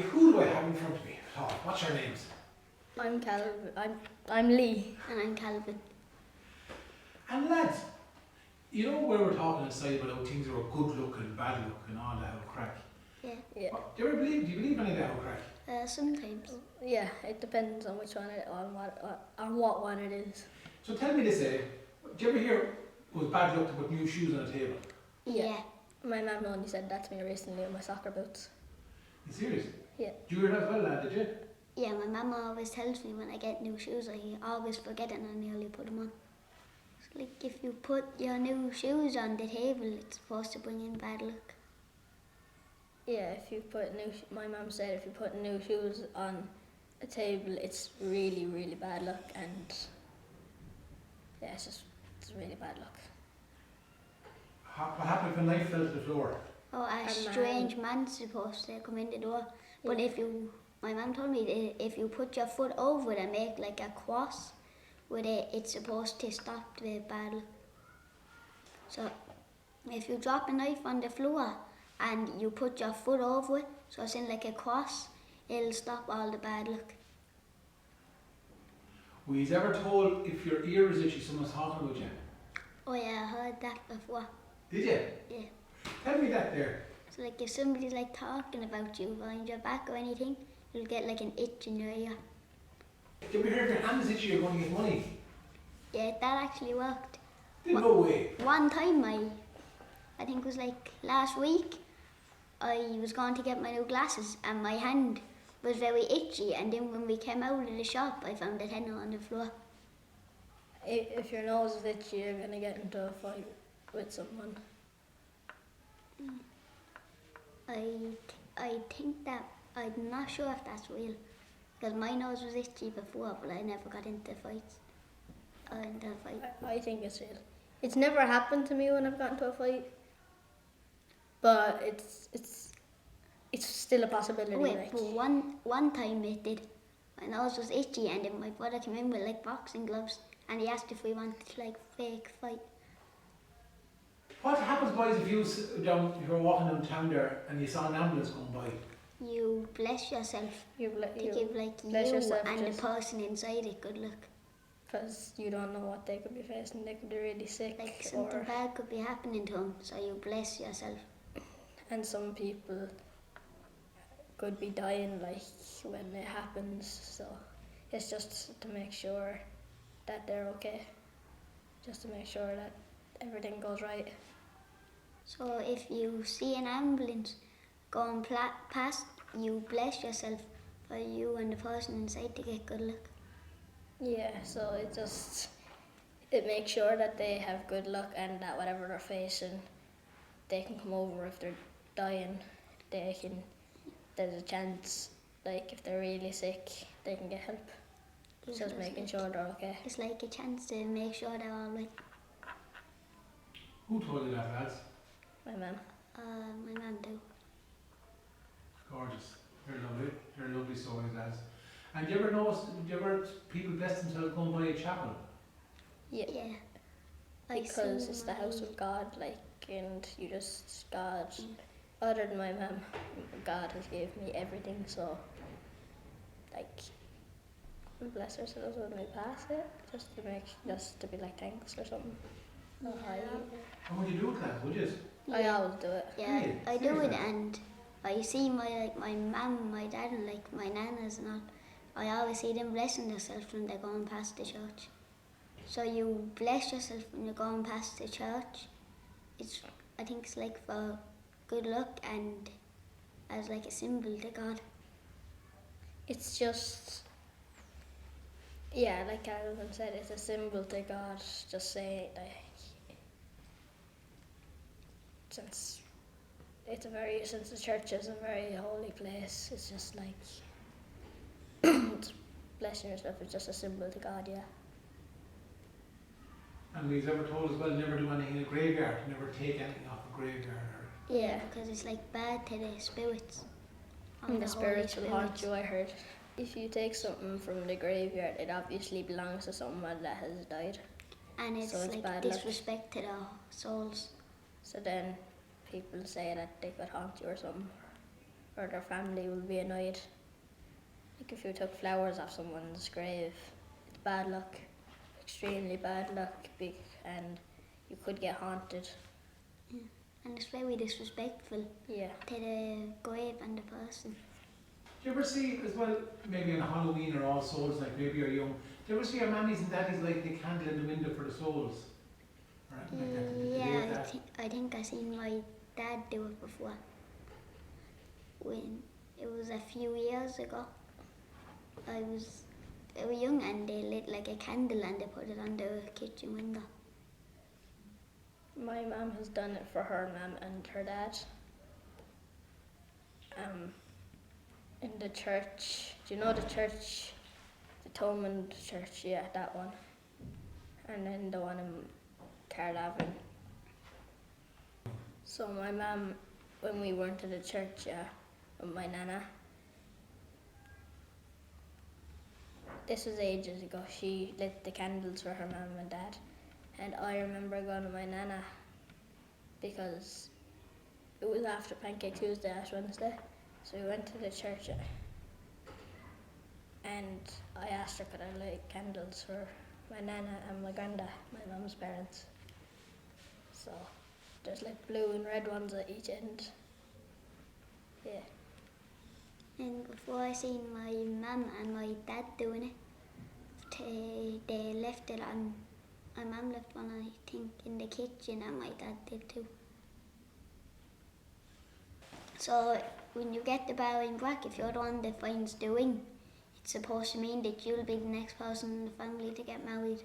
Who do I have in front of me? Oh, what's your names? I'm Calvin. I'm Lee. And I'm Calvin. And lads, you know where we're talking inside about how things are good luck and bad luck and all that, how crack. Yeah. Yeah. Do you believe any of that, how crack? Sometimes. Yeah, it depends on which one on what one it is. So tell me this, do you ever hear it was bad luck to put new shoes on a table? Yeah. My mum only said that to me recently with my soccer boots. You serious? Yeah. Do you hear that as well, lad, did you? Yeah, my mum always tells me when I get new shoes, I always forget it and I nearly put them on. So like if you put your new shoes on the table, it's supposed to bring in bad luck. Yeah, if you put my mum said if you put new shoes on a table, it's really, really bad luck, and yeah, it's really bad luck. What happened if a knife fell to the floor? Oh, a strange man's supposed to come in the door. But my mum told me that if you put your foot over it and make like a cross with it, it's supposed to stop the bad luck. So if you drop a knife on the floor and you put your foot over it, so it's in like a cross, it'll stop all the bad luck. Were you ever told if your ear is itchy, someone's talking about you? Oh yeah, I heard that before. Did you? Yeah. Tell me that there. So like if somebody's like talking about you behind your back or anything, you'll get like an itch in your ear. Did you ever hear if your hand is itchy, you're going to get money? Yeah, that actually worked. No way. One time I think it was like last week, I was going to get my new glasses and my hand was very itchy, and then when we came out of the shop I found a tenner on the floor. If your nose is itchy, you're gonna get into a fight with someone. I think that, I'm not sure if that's real, because my nose was itchy before, but I never got into fights. I think it's real. It's never happened to me when I've gotten to a fight, but it's still a possibility. Wait, but one time it did. My nose was itchy, and then my brother came in with like boxing gloves, and he asked if we wanted to like fake fight. What happens, boys, if you were walking down town there and you saw an ambulance going by? You bless yourself to give like you yourself and the person inside it good luck. Because you don't know what they could be facing. They could be really sick. Like something bad could be happening to them, so you bless yourself. And some people could be dying like when it happens, so it's just to make sure that they're okay. Just to make sure that everything goes right. So if you see an ambulance going past, you bless yourself for you and the person inside to get good luck. Yeah, so it makes sure that they have good luck and that whatever they're facing, they can come over. If they're dying, there's a chance, like if they're really sick, they can get help. Yeah, Just making sure they're okay. It's like a chance to make sure they're all right. Who told you that, lads? My mum. My mum do. Gorgeous. They're lovely stories, lads. And do you ever people bless themselves going by a chapel? Yeah. Because it's the house of God, like, and you just, God, other than my mum, God has gave me everything, so, like, we bless ourselves when we pass it, just to be like thanks or something. Yeah. And would you do it, lads, would you? I always do it. Yeah, Really? I do it, and I see my mum, my dad, and like my nanas and all. I always see them blessing themselves when they're going past the church. So you bless yourself when you're going past the church. I think it's like for good luck and as like a symbol to God. It's just, yeah, like Aileen said, it's a symbol to God, just saying, like, since the church is a very holy place, it's just like, blessing yourself is just a symbol to God, yeah. And we've ever told as well, never do anything in a graveyard, never take anything off a graveyard. Yeah, because it's like bad to the spirits. And the spirits will haunt you, I heard. If you take something from the graveyard, it obviously belongs to someone that has died. And it's, so it's like bad disrespect to their souls. So then people say that they could haunt you or something. or their family will be annoyed. Like if you took flowers off someone's grave, it's bad luck, extremely bad luck, and you could get haunted. Yeah. And it's very disrespectful Yeah. to the grave and the person. Do you ever see as well, maybe on Halloween or All Souls, like maybe you're young, do you ever see your mammies and daddies light the candle in the window for the souls? Or anything like that? Did you do Yeah, that? I think I seen my dad do it before. When it was a few years ago. I was very young and they lit like a candle and they put it on the kitchen window. My mum has done it for her mum and her dad. In the church, do you know the church? The Thomond church, yeah, that one. And then the one in Carlavin. So my mum, when we went to the church, with my Nanna, this was ages ago, she lit the candles for her mum and dad. And I remember going to my Nanna because it was after Pancake Tuesday, Ash Wednesday. So we went to the church and I asked her could I light candles for my Nanna and my Grandad, my mum's parents. So there's like blue and red ones at each end. Yeah. And before I seen my mum and my dad doing it, they left it on, my mum left one I think in the kitchen and my dad did too. So when you get the bairín breac, if you're the one that finds the ring, it's supposed to mean that you'll be the next person in the family to get married.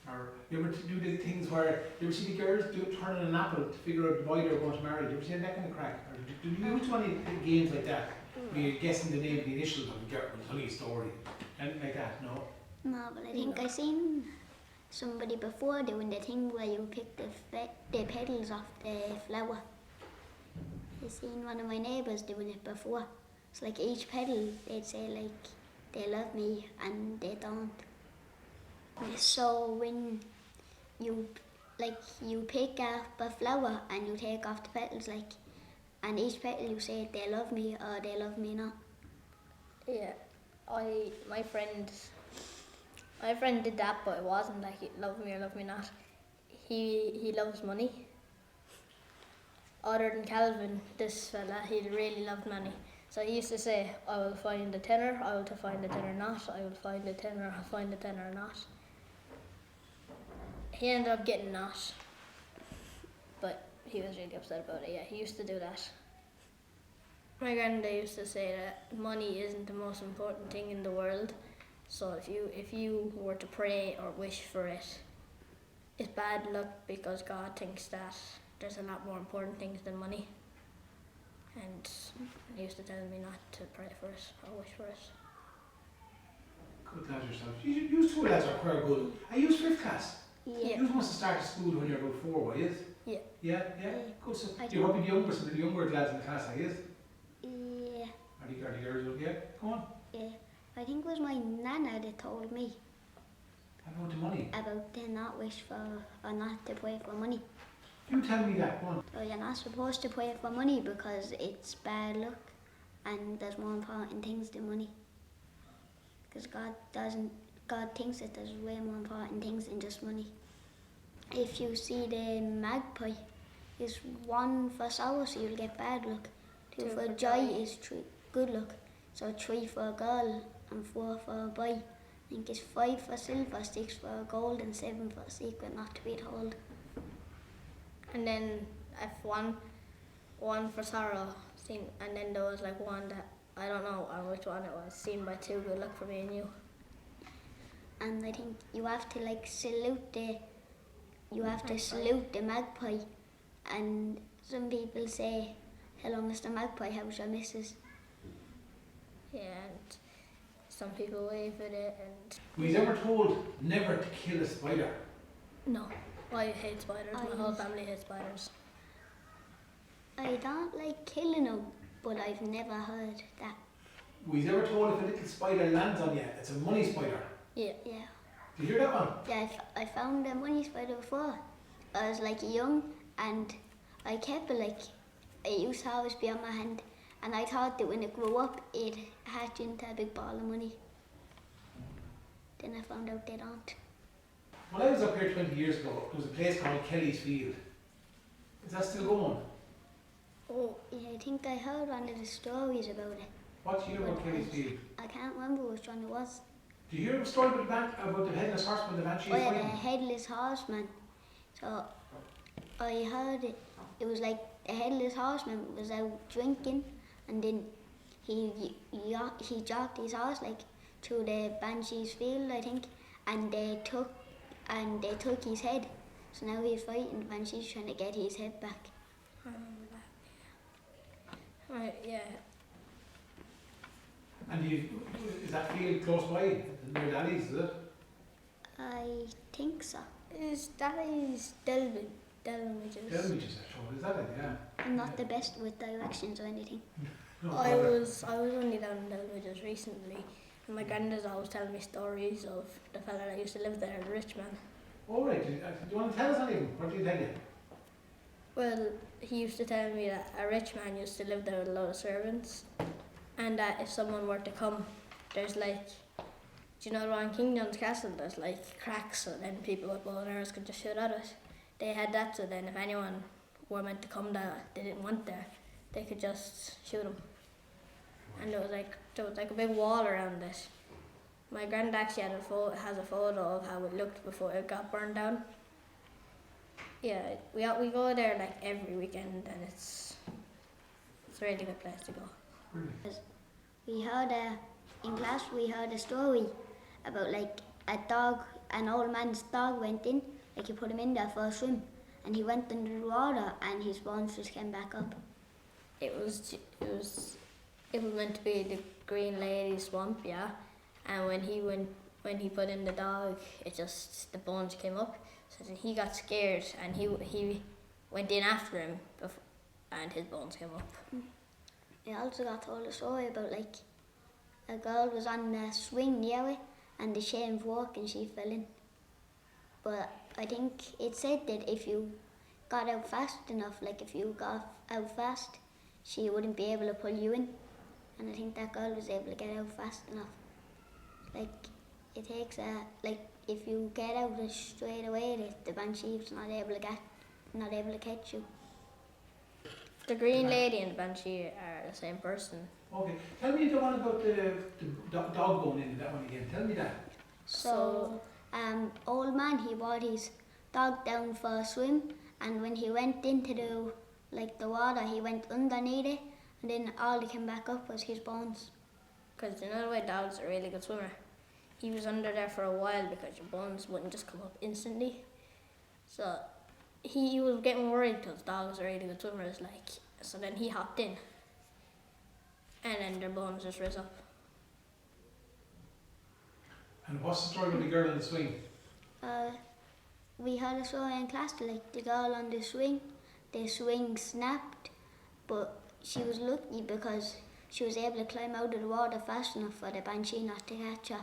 Or you ever do the things where, you ever see the girls do turning an apple to figure out the boy they're going to marry? Do you ever see that kind of crack? Or do you use any games like that? Where you're guessing the name of the initials of the girl, funny story, anything like that, no? No, but I think I seen somebody before doing the thing where you pick the petals off the flower. I seen one of my neighbours doing it before. It's like each petal, they'd say like, they love me and they don't. So when you pick up a flower and you take off the petals, like, and each petal you say they love me or they love me not. Yeah, my friend did that, but it wasn't like love me or love me not. He loves money. Other than Calvin, this fella, he really loved money. So he used to say, I will find a tenner, I will find a tenner not, I will find a tenner, I'll find a tenner not. He ended up getting not, but he was really upset about it. Yeah, he used to do that. My granddad used to say that money isn't the most important thing in the world. So if you were to pray or wish for it, it's bad luck because God thinks that there's a lot more important things than money. And he used to tell me not to pray for it or wish for it. Good lad yourself. You two lads are quite good. I use 5th class. Yeah. You must have started school when you're about 4, were you? Yeah. Yeah. Good. So I you're probably the younger, some of the younger lads in the class, are you? Yeah. Are the girls? Yeah. Go on. Yeah. I think it was my Nanna that told me About the money. about to not wish for or not to pray for money. You tell me that one. So you're not supposed to pray for money because it's bad luck and there's more important things than money. Because God thinks that there's way more important things than just money. If you see the Magpie, is 1 for sorrow, so you'll get bad luck. 2 for joy is good luck. So 3 for a girl and 4 for a boy. I think it's 5 for silver, 6 for gold and 7 for a secret not to be told. And then one for sorrow, and then there was like one that, I don't know which one it was, seen by 2, good luck for me and you. And I think you have to like salute the magpie, and some people say, hello Mr. Magpie, how's your missus? Yeah, and some people wave at it, and Were you ever told never to kill a spider? no, I hate spiders, my whole family hates spiders. I don't like killing them, but I've never heard that. Were you ever told if a little spider lands on you, it's a money spider? Yeah. Yeah. Did you hear that one? Yeah, I found a money spider before. I was like young and I kept it like it used to always be on my hand. And I thought that when it grew up, it hatched into a big ball of money. Then I found out they don't. When I was up here 20 years ago, there was a place called Kelly's Field. Is that still going? Oh, yeah, I think I heard one of the stories about it. What do you hear about Kelly's Field? I can't remember which one it was. Do you hear a story about the Headless Horseman, the Banshee? Oh yeah, the Headless Horseman. So I heard it. It was like the Headless Horseman was out drinking, and then he jogged his horse like through the Banshees field, I think, and they took his head. So now he's fighting the Banshees trying to get his head back. I remember that. Right, yeah. And is that field close by, near Dallies, is it? I think so. Is Dallies Delviges? Is that it? Yeah. I'm not the best with directions or anything. No, I was only down in Delviges recently, and my granddad's always telling me stories of the fella that used to live there, the rich man. Oh right, do you want to tell us anything? What did he tell you? Well, he used to tell me that a rich man used to live there with a lot of servants, and that if someone were to come, there's like, do you know around King John's castle there's like cracks, so then people with bow and arrows could just shoot at it. They had that, so then if anyone were meant to come that they didn't want there, they could just shoot them. And there was like a big wall around it. My granddad actually has a photo of how it looked before it got burned down. Yeah, we go there like every weekend, and it's a really good place to go. Really? We heard in class we heard a story about like a dog, an old man's dog went in, like he put him in there for a swim, and he went under the water and his bones just came back up. It was meant to be the Green Lady swamp, yeah. And when he put in the dog, the bones came up. So then he got scared and he went in after him, and his bones came up. I also got told a story about like a girl was on a swing near it, and the chain broke and she fell in. But I think it said that if you got out fast enough, like if you got out fast, she wouldn't be able to pull you in. And I think that girl was able to get out fast enough. Like it takes if you get out straight away, the Banshee's not able to catch you. The Green Lady and the Banshee are the same person. Okay. Tell me the one about the dog going into that one again. Tell me that. So old man, he brought his dog down for a swim, and when he went into the water, he went underneath it, and then all that came back up was his bones. Because you know the way dogs are a really good swimmer. He was under there for a while because your bones wouldn't just come up instantly. So he was getting worried because dogs are really good swimmers, so then he hopped in, and then their bones just rose up. And what's the story with the girl in the swing? We had a story in class, like the girl on the swing snapped, but she was lucky because she was able to climb out of the water fast enough for the Banshee not to catch her.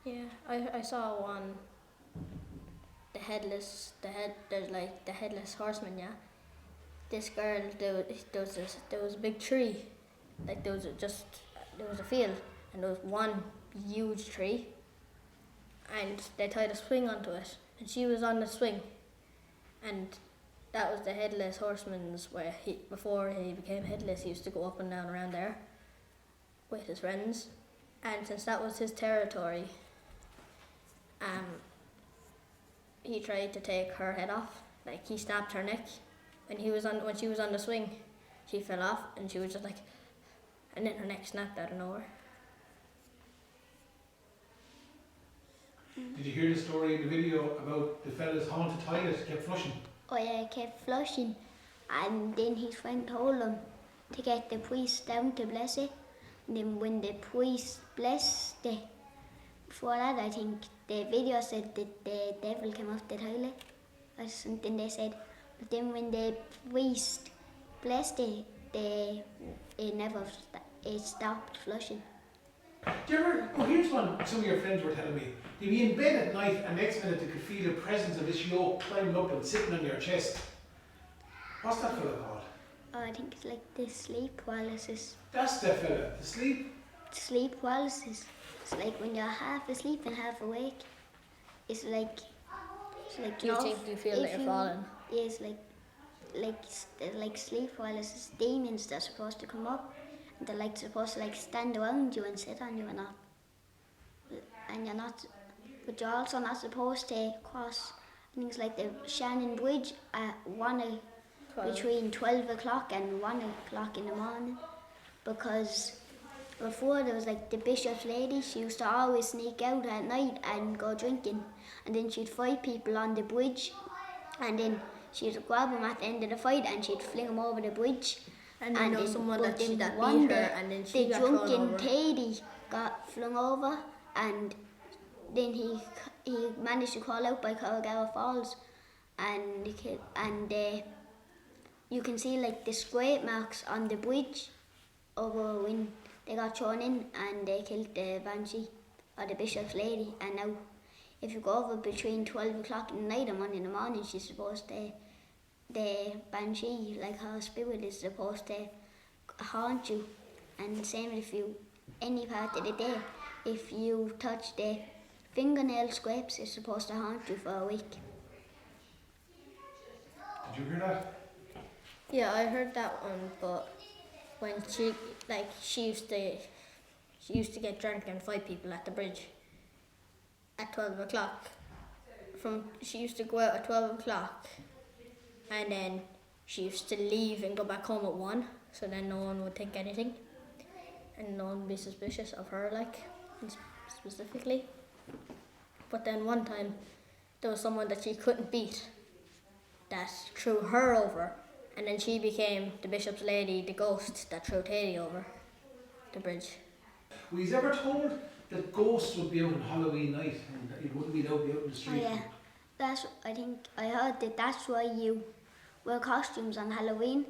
Yeah, I saw one. There's the Headless Horseman, yeah. This girl, there was a big tree, like there was a field, and there was one huge tree, and they tied a swing onto it, and she was on the swing, and that was the Headless Horseman's where before he became headless, he used to go up and down around there with his friends, and since that was his territory, he tried to take her head off. Like he snapped her neck when she was on the swing. She fell off and she was just like, and then her neck snapped out of nowhere. Did you hear the story in the video about the fella's haunted toilet kept flushing? Oh yeah, it kept flushing, and then his friend told him to get the priest down to bless it. And then when the priest blessed it, before that I think the video said that the devil came off the toilet or something they said. But then when the priest blessed it, it stopped flushing. Do you ever, here's one some of your friends were telling me. They'd be in bed at night and next minute they could feel the presence of this yoke climbing up and sitting on your chest. What's that fella called? I think it's like the sleep paralysis. That's the fella. The sleep. Sleep paralysis. It's like when you're half asleep and half awake. It's like Do you think you feel that you're falling? Yeah, it's like sleep paralysis. Demons that are supposed to come up, and they're like supposed to like stand around you and sit on you and not. And you're not, but you're also not supposed to cross things like the Shannon Bridge at between 12 o'clock and 1 o'clock in the morning, because before there was like the bishop's lady. She used to always sneak out at night and go drinking, and then she'd fight people on the bridge, and then she'd grab them at the end of the fight and she'd fling them over the bridge. And then there was someone that beat her, and then she the got thrown drunken over. Thady got flung over, and then he managed to crawl out by Crocodile Falls, and you can see like the scrape marks on the bridge over when they got thrown in and they killed the Banshee or the bishop's lady. And now if you go over between 12 o'clock in the night and 1 in the morning, she's supposed to, the Banshee, like her spirit, is supposed to haunt you. And same if you, any part of the day, if you touch the fingernail scrapes, it's supposed to haunt you for a week. Did you hear that? Yeah, I heard that one, but when she used to get drunk and fight people at the bridge at 12 o'clock. She used to go out at 12 o'clock, and then she used to leave and go back home at 1, so then no one would think anything, and no one would be suspicious of her, like, specifically. But then one time, there was someone that she couldn't beat that threw her over, and then she became the bishop's lady, the ghost that threw Thady over the bridge. Were you ever told that ghosts would be out on Halloween night and that you wouldn't be allowed to be out in the street? Oh yeah, I think I heard that's why you wear costumes on Halloween.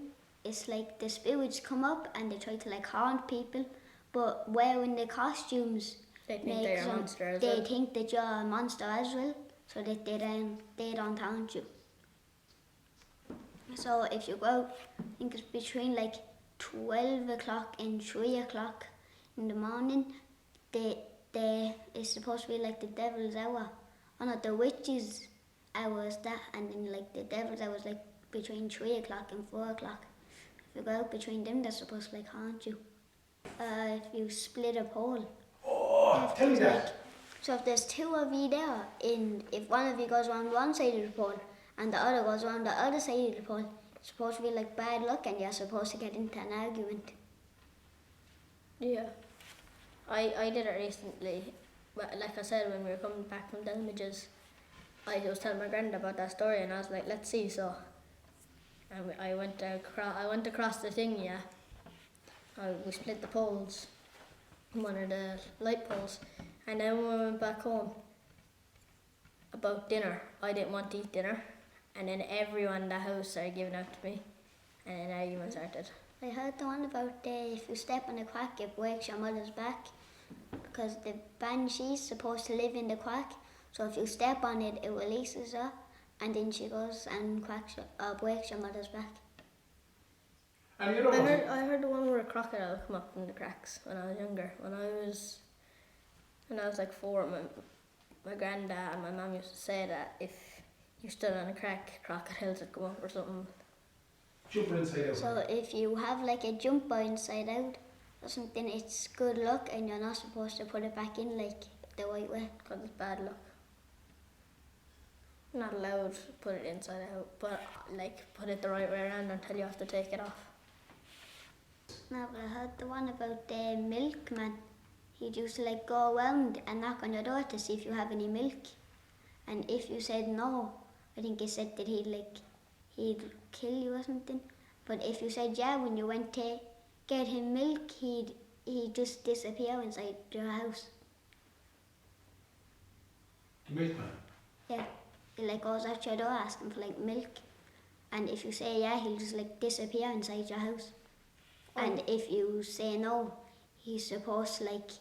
It's like the spirits come up and they try to like haunt people, but wearing the costumes, They think they're a monster as they well. think that you're a monster as well, so that they don't haunt you. So if you go out, I think it's between like 12 o'clock and 3 o'clock in the morning, it's supposed to be like the devil's hour. Oh no, the witch's hour is that, and then like the devil's hour is like between 3 o'clock and 4 o'clock. If you go out between them, they're supposed to like haunt you. If you split a pole. Oh, tell me that. So if there's two of you there, and if one of you goes around one side of the pole and the other goes around the other side of the pole, it's supposed to be like bad luck and you're supposed to get into an argument. Yeah. I did it recently. Like I said, when we were coming back from Dallies, I was telling my Grandad about that story, and I was like, let's see. So, and I went across the thing, yeah. We split the poles, one of the light poles, and then when we went back home about dinner, I didn't want to eat dinner, and then everyone in the house started giving out to me, and then argument started. I heard the one about if you step on a crack, it breaks your mother's back, because the Banshee's supposed to live in the crack, so if you step on it, it releases her, and then she goes and breaks your mother's back. And you know what? I heard the one where a crocodile come up from the cracks when I was younger. When I was like 4, my Grandad and my mum used to say that if you stood on a crack, crocodiles would come up or something. Jumper inside out. So if you have like a jumper inside out or something, it's good luck and you're not supposed to put it back in like the right way. Because it's bad luck. Not allowed to put it inside out, but like put it the right way around until you have to take it off. No, but I heard the one about the Milkman. He'd used to like go around and knock on your door to see if you have any milk. And if you said no, I think he said that he'd kill you or something. But if you said yeah, when you went to get him milk, he'd just disappear inside your house. The milkman? Yeah. He like goes out your door asking for like milk. And if you say yeah, he'll just like disappear inside your house. Oh. And if you say no, he's supposed to like,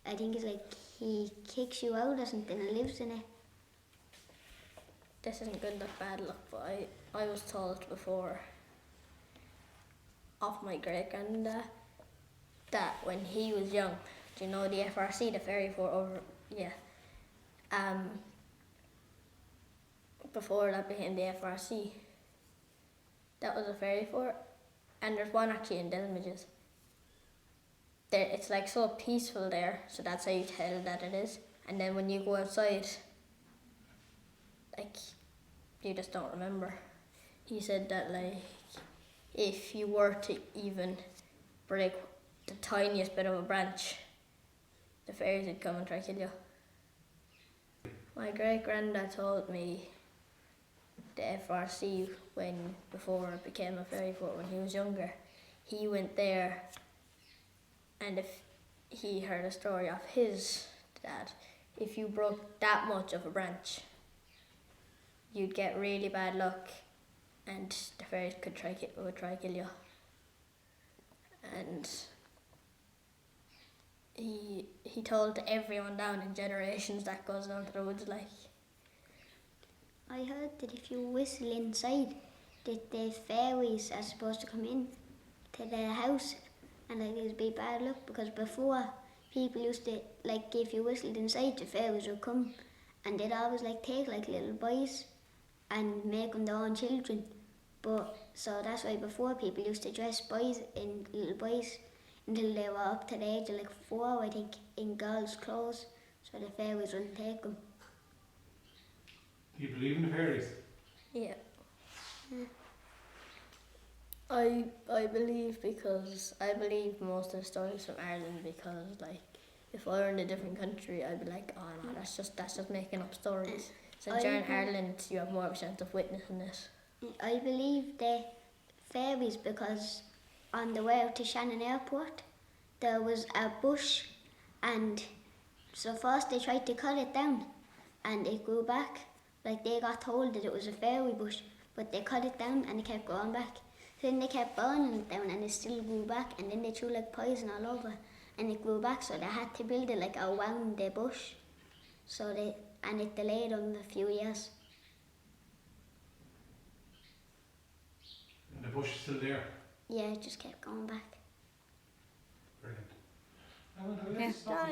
I think it's like he kicks you out or something and lives in it. This isn't good luck, bad luck, but I was told before of my great granddad that when he was young, do you know the FRC, the fairy fort over, yeah. Before that became the FRC, that was a fairy fort, and there's one actually in Dallies. There, it's like so peaceful there, so that's how you tell that it is. And then when you go outside, like, you just don't remember. He said that, like, if you were to even break the tiniest bit of a branch, the fairies would come and try to kill you. My great granddad told me the FRC before it became a fairy fort when he was younger. He went there, and if he heard a story of his dad, if you broke that much of a branch, you'd get really bad luck, and the fairies would try to kill you. And he told everyone down in generations that goes down to the woods, like. I heard that if you whistle inside, that the fairies are supposed to come in to the house, and like there'd be bad luck, because before people used to, like, if you whistled inside, the fairies would come, and they'd always like take like little boys and make them their own children. But so that's why before people used to dress little boys until they were up to the age of like 4, I think, in girls' clothes, so the fairies wouldn't take them. Do you believe in the fairies? Yeah. I believe because I believe most of the stories from Ireland, because like if I were in a different country I'd be like, oh no, that's just making up stories. Since you're in Ireland you have more of a chance of witnessing this. I believe the fairies because on the way out to Shannon Airport there was a bush, and so first they tried to cut it down and it grew back. Like they got told that it was a fairy bush, but they cut it down and it kept growing back. Then they kept burning it down and it still grew back, and then they threw like poison all over and it grew back, so they had to build it like around the bush. And it delayed them a few years. And the bush is still there? Yeah, it just kept going back. Brilliant. I wonder, let's stop